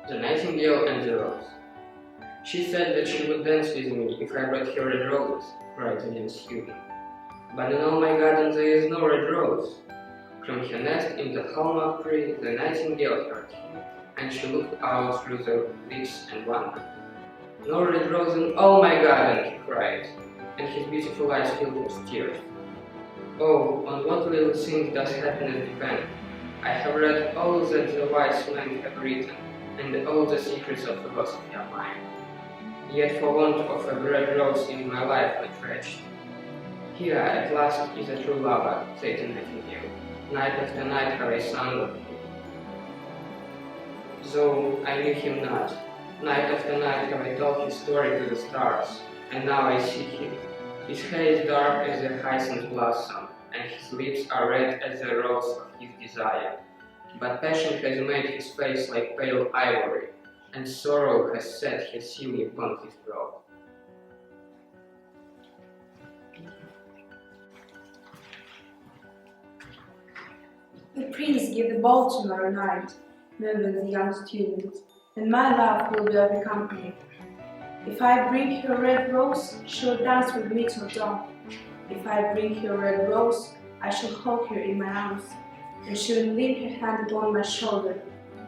The Nightingale and the Rose. She said that she would dance with me if I brought her red roses, cried the young student. But in all my garden there is no red rose. From her nest in the hallmark tree the nightingale heard him, and she looked out through the leaves and wondered. No red rose in all my garden, he cried, and his beautiful eyes filled with tears. Oh, on what little things does happiness depend! I have read all that the wise men have written, and all the secrets of philosophy are mine. Yet for want of a red rose is my life not wretched. Here at last is a true lover, said the nightingale. Night after night have I sung of him. Though I knew him not, night after night have I told his story to the stars, and now I see him. His hair is dark as the hyacinth blossom, and his lips are red as the rose of his desire. But passion has made his face like pale ivory, and sorrow has set her seal upon his brow. The prince gave the ball tomorrow night, murmured the young student, and my love will be of the company. If I bring her a red rose, she will dance with me till dawn. If I bring her a red rose, I shall hold her in my arms, and she will lean her hand upon my shoulder,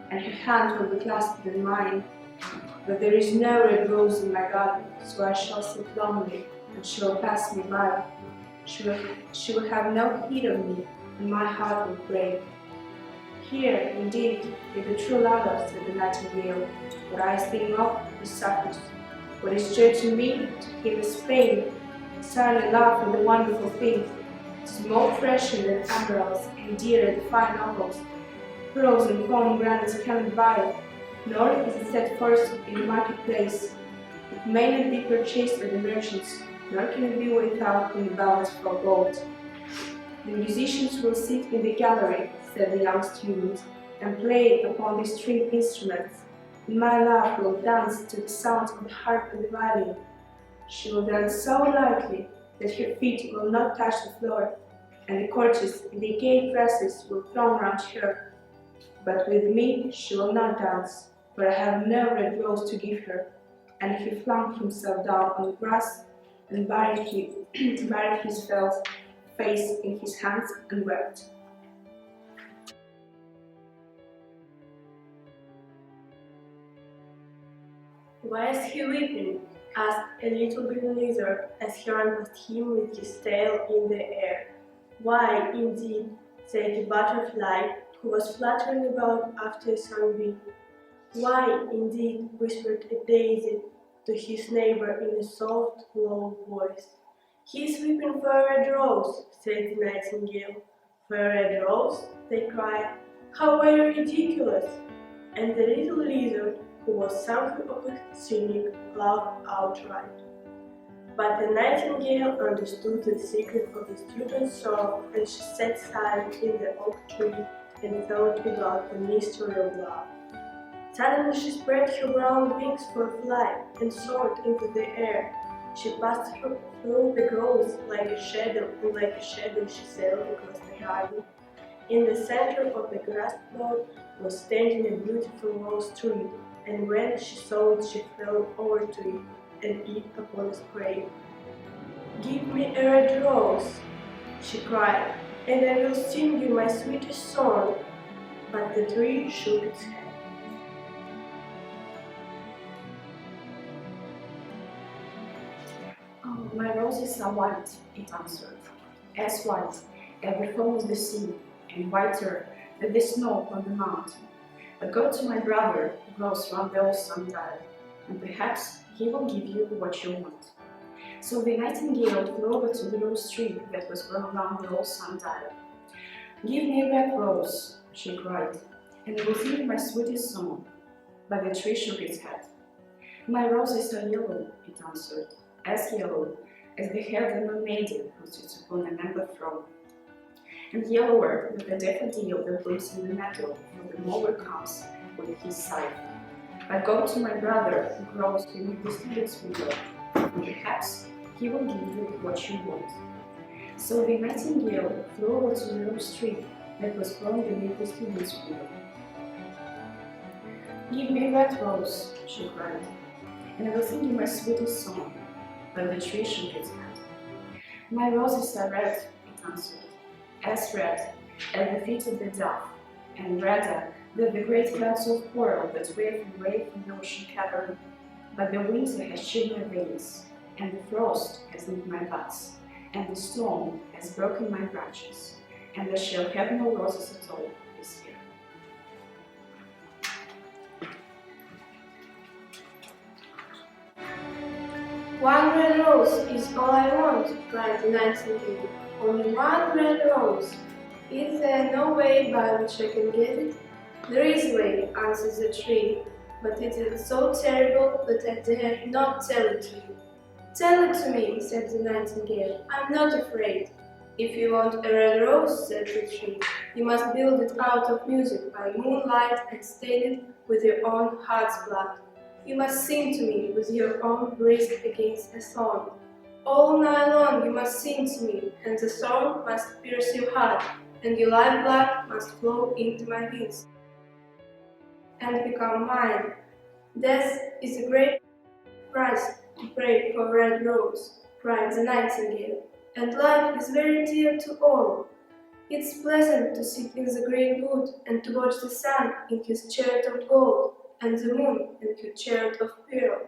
and her hand will be clasped in mine. But there is no red rose in my garden, so I shall sit lonely, and she will pass me by. She will have no heed of me, and my heart will break. Here, indeed, is the true lover, said the nightingale. What I sing of, he suffers. What is joy to me, to him is pain. Silent love for the wonderful things. It is more fresher than emeralds, and dearer than fine opals. Pearls and pomegranates cannot buy it, nor is it set forth in the marketplace. It may not be purchased by the merchants, nor can it be without in balance for gold. The musicians will sit in the gallery, said the young student, and play upon the stringed instruments. And my love will dance to the sound of the harp and the violin. She will dance so lightly that her feet will not touch the floor, and the courtiers in their gay dresses will throng round her. But with me she will not dance, for I have no red rose to give her. And he flung himself down on the grass and buried his felt face in his hands and wept. "Why is he weeping?" asked a little green lizard as he ran past him with his tail in the air. "Why, indeed," said the butterfly, who was fluttering about after a sunbeam. "Why, indeed," whispered a daisy to his neighbor in a soft, low voice. "He is weeping for a red rose," said the nightingale. "For a red rose?" they cried. "How very ridiculous!" And the little lizard, who was something of a cynic, laughed outright. But the nightingale understood the secret of the student's sorrow, and she sat silent in the oak tree and thought about the mystery of love. Suddenly she spread her brown wings for flight and soared into the air. She passed through the groves like a shadow, and like a shadow she sailed across the garden. In the center of the grass plot was standing a beautiful rose tree, and when she saw it she fell over to it and it upon a spray. "Give me a red rose," she cried, "and I will sing you my sweetest song." But the tree shook its head. "Oh, my roses are white," it answered, "as white as the foam of the sea, and whiter than the snow on the mountain. But go to my brother who grows round the old sundial, and perhaps he will give you what you want." So the nightingale flew over to the rose tree that was grown round the old sundial. "Give me a red rose," she cried, "and I will sing you my sweetest song." But the tree shook its head. "My roses are yellow," it answered, "as yellow as the hair of a maiden who sits upon an amber throne, and yellower than the daffodil that blooms in the meadow when the mower comes with his scythe. But go to my brother who grows beneath the student's window, and perhaps he will give you what you want." So the nightingale flew over to the rose tree that was grown beneath the student's window. "Give me a red rose," she cried, "and I will sing you my sweetest song." But the tree shook its head. "My roses are red," it answered, "as red as the feet of the dove, and redder than the great clouds of coral that wave away from the ocean cavern. But the winter has chilled my veins, and the frost has nipped my buds, and the storm has broken my branches, and I shall have no roses at all this year." "One red rose is all I want," cried the nightingale. "Only one red rose. Is there no way by which I can get it?" "There is a way," answered the tree, "but it is so terrible that I dare not tell it to you." "Tell it to me," said the nightingale. "I'm not afraid." "If you want a red rose," said the tree, "you must build it out of music by moonlight and stain it with your own heart's blood. You must sing to me with your own breast against a thorn. All night long you must sing to me, and the thorn must pierce your heart, and your lifeblood must flow into my veins and become mine. Death is a great price to pay for a red rose," cried the nightingale, "and life is very dear to all. It's pleasant to sit in the green wood and to watch the sun in his chariot of gold, and the moon in her chariot of pearl.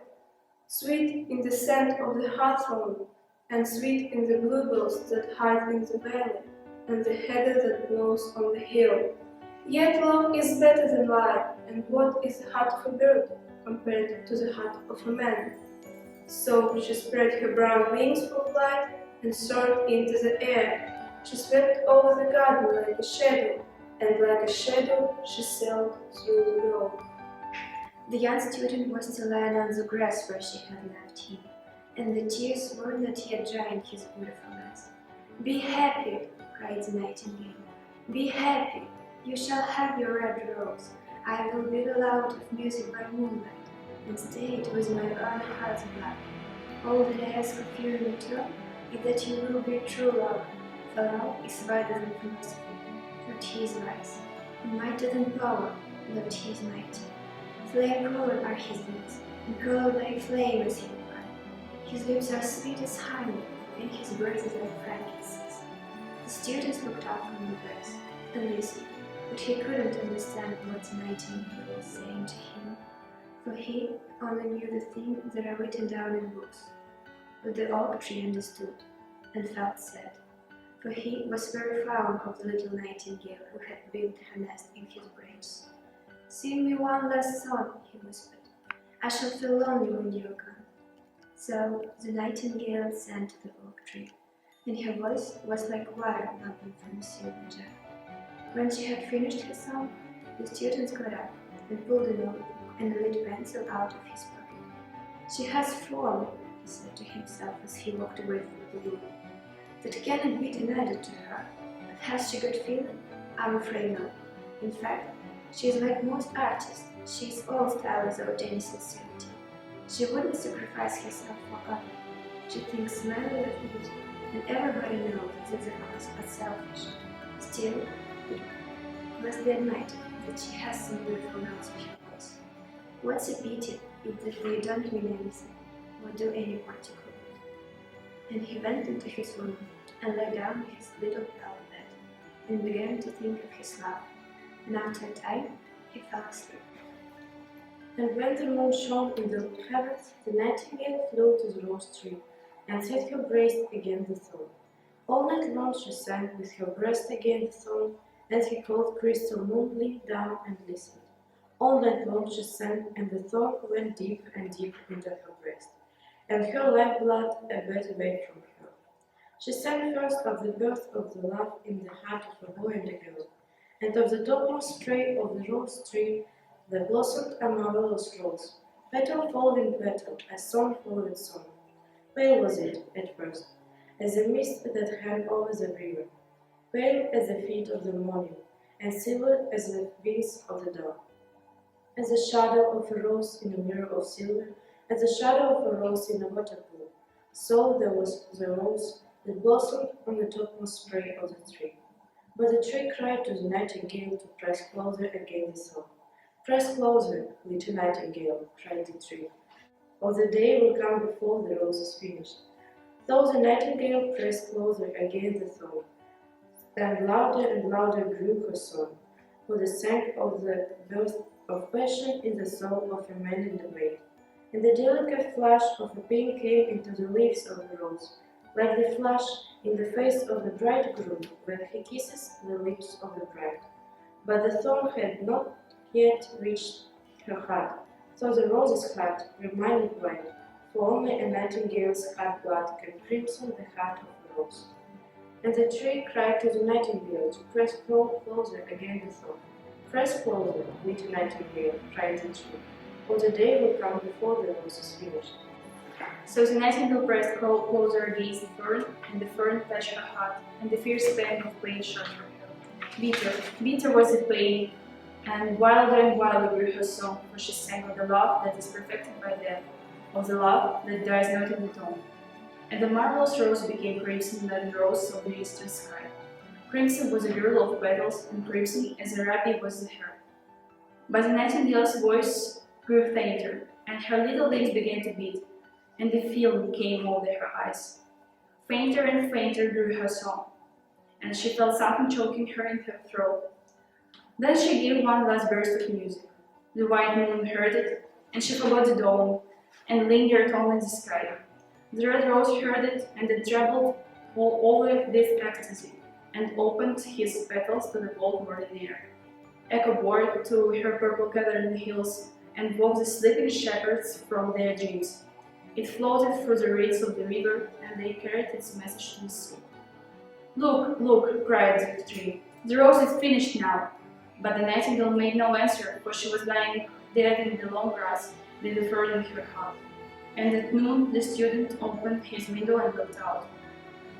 Sweet in the scent of the hawthorn, and sweet in the bluebells that hide in the valley, and the heather that blows on the hill. Yet love is better than life, and what is the heart of a bird compared to the heart of a man?" So she spread her brown wings for flight and soared into the air. She swept over the garden like a shadow, and like a shadow she sailed through the grove. The young student was still lying on the grass where she had left him, and the tears were not yet dry in his beautiful eyes. "Be happy," cried the nightingale. "Be happy. You shall have your red rose. I will build it out of music by moonlight, and stain it with my own heart's blood. All that I ask of you in return is that you will be true love, for love is wider than philosophy, for he is wise, and mightier than power, though he is mighty. Flame-colored are his lips, and colored like flame is his eye. His lips are sweet as honey, and his breath is like frankincense." The student looked up from the grass and listened, but he couldn't understand what the nightingale was saying to him, for he only knew the things that are written down in books. But the oak tree understood, and felt sad, for he was very fond of the little nightingale who had built her nest in his branches. "Sing me one last song," he whispered. "I shall feel lonely when you are gone." So the nightingale sang to the oak tree, and her voice was like water bubbling from a silver jar. When she had finished her song, the student got up and pulled a notebook and a lead pencil out of his pocket. "She has form," he said to himself as he walked away from the wood, "that cannot be denied to her. But has she got feeling? I'm afraid not. In fact, she is like most artists. She is all style without any sincerity. She wouldn't sacrifice herself for others. She thinks merely of beauty, and everybody knows that the others are selfish. Still, it must be admitted that she has some beautiful notes in her voice. What's a pity is that they don't mean anything, or do any particular good." And he went into his room and lay down on his little velvet bed, and began to think of his love, and after a time he fell asleep. And when the moon shone in the heavens, the nightingale flew to the rose tree, and set her breast against the thorn. All night long she sang with her breast against the thorn, and the cold crystal moon leaned down and listened. All night long she sang, and the thorn went deeper and deeper into her breast, and her lifeblood ebbed away from her. She sang first of the birth of the love in the heart of a boy and a girl, and of the topmost spray of the rose tree that blossomed a marvelous rose, petal following petal, as song followed song. Pale was it, at first, as the mist that hung over the river, pale as the feet of the morning, and silver as the wings of the dawn. As the shadow of a rose in a mirror of silver, as the shadow of a rose in a waterpool, so there was the rose that blossomed on the topmost spray of the tree. But the tree cried to the nightingale to press closer against the thorn. "Press closer, little Nightingale," cried the tree, "or the day will come before the rose is finished." So the Nightingale pressed closer against the thorn, and louder grew her song, for the sound of the burst of passion in the soul of a man in the maid. And the delicate flush of a pink came into the leaves of the rose, like the flush in the face of the bridegroom when he kisses the lips of the bride. But the thorn had not yet reached her heart, so the rose's heart remained white, for only a nightingale's heart blood can crimson the heart of a rose. And the tree cried to the nightingale to press closer against the thorn. "Press closer, little Nightingale," cried the tree, "for the day will come before the rose is finished." So the nightingale pressed closer against the fern, and the fern touched her heart, and the fierce pang of pain shot through her. Bitter was the pain, and wilder grew her song, for she sang of the love that is perfected by death, of the love that dies not in the tomb. And the marvelous rose became crimson like the rose of the eastern sky. Crimson was a girdle of petals, and crimson as a rabbit was the hair. But the nightingale's voice grew fainter, and her little lips began to beat, and the film came over her eyes. Fainter and fainter grew her song, and she felt something choking her in her throat. Then she gave one last burst of music. The white moon heard it, and she forgot the dawn, and lingered only in the sky. The red rose heard it, and it trembled all over with ecstasy, and opened his petals to the cold morning air. Echo bore to her purple cavern the hills, and woke the sleeping shepherds from their dreams. It floated through the reeds of the river, and they carried its message to the sea. "Look, look!" cried the tree. "The rose is finished now." But the nightingale made no answer, for she was lying dead in the long grass with the fern in her heart. And at noon the student opened his window and looked out.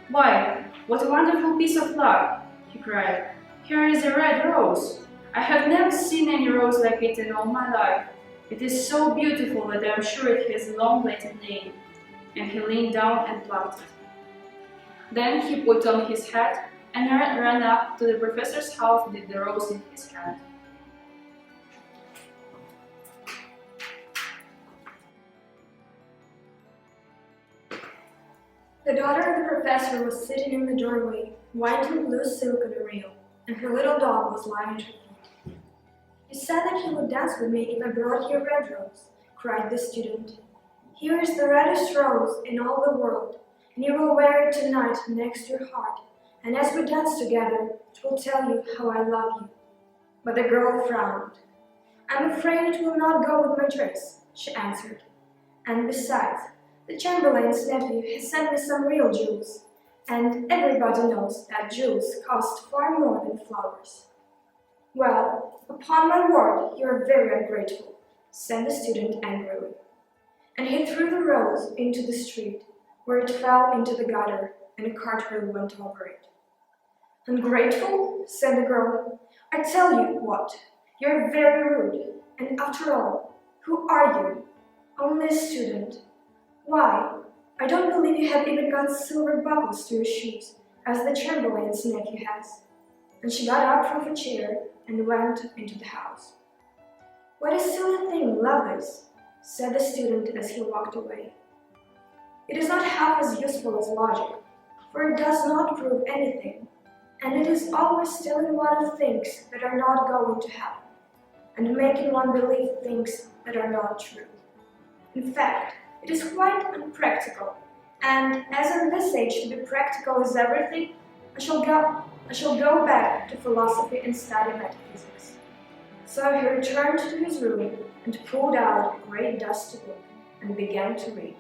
"Why, what a wonderful piece of luck!" he cried. "Here is a red rose! I have never seen any rose like it in all my life. It is so beautiful that I am sure it has a long Latin name." And he leaned down and plucked it. Then he put on his hat and ran up to the professor's house with the rose in his hand. The daughter of the professor was sitting in the doorway, winding blue silk on a reel, and her little dog was lying at her feet. "You said that you would dance with me if I brought you a red rose," cried the student. "Here is the reddest rose in all the world, and you will wear it tonight next your heart, and as we dance together, it will tell you how I love you." But the girl frowned. "I'm afraid it will not go with my dress," she answered. "And besides, the Chamberlain's nephew has sent me some real jewels, and everybody knows that jewels cost far more than flowers." "Well, upon my word, you are very ungrateful," said the student angrily. And he threw the rose into the street, where it fell into the gutter, and a cartwheel went over it. "Ungrateful?" said the girl. "I tell you what, you're very rude, and after all, who are you? Only a student. Why, I don't believe you have even got silver buckles to your shoes, as the Chamberlain's nephew has." And she got up from her chair and went into the house. "What a silly thing love is," said the student as he walked away. "It is not half as useful as logic, for it does not prove anything, and it is always telling one of things that are not going to happen, and making one believe things that are not true. In fact, it is quite unpractical, and as in this age to be practical is everything, I shall go back to philosophy and study metaphysics." So he returned to his room and pulled out a great dusty book and began to read.